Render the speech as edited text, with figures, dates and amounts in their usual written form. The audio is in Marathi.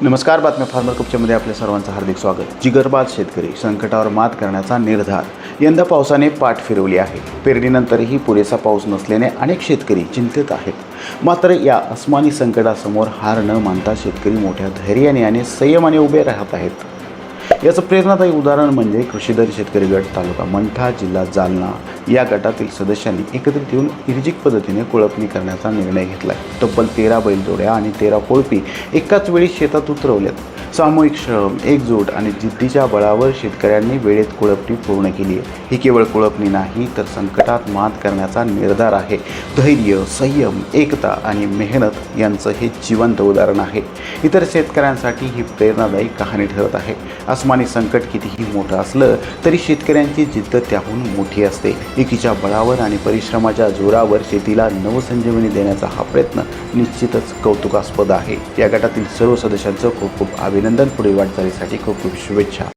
नमस्कार. बातम्या फार्मर कपच्यामध्ये आपल्या सर्वांचं हार्दिक स्वागत. जिगरबाज शेतकरी, संकटावर मात करण्याचा निर्धार. यंदा पावसाने पाठ फिरवली आहे. पेरणीनंतरही पुरेसा पाऊस नसल्याने अनेक शेतकरी चिंतित आहेत. मात्र या अस्मानी संकटासमोर हार न मानता शेतकरी मोठ्या धैर्याने आणि संयमाने उभे राहत आहेत. याचं प्रेरणादायी उदाहरण म्हणजे कृषीधर शेतकरी गट, तालुका मंठा, जिल्हा जालना या गटातील सदस्यांनी एकत्रित येऊन इर्जिक पद्धतीने कुळपणी करण्याचा निर्णय घेतला आहे. तब्बल 13 बैलजोड्या आणि 13 कोळपी एकाच वेळी शेतात उतरवल्यात. सामूहिक श्रम, एकजूट आणि जिद्दीच्या बळावर शेतकऱ्यांनी वेळेत कुळपणी पूर्ण केली आहे. ही केवळ कुळपणी नाही, तर संकटात मात करण्याचा निर्धार आहे. धैर्य, संयम, एकता आणि मेहनत यांचं हे जिवंत उदाहरण आहे. इतर शेतकऱ्यांसाठी ही प्रेरणादायी कहाणी ठरत आहे. अस्मानी संकट कितीही मोठं असलं तरी शेतकऱ्यांची जिद्द त्याहून मोठी असते. एकीच्या बळावर आणि परिश्रमाच्या जोरावर शेतीला नवसंजीवनी देण्याचा हा प्रयत्न निश्चितच कौतुकास्पद आहे. या गटातील सर्व सदस्यांचं खूप खूप अभिनंदन. पुढील वाटचालीसाठी खूप खूप शुभेच्छा.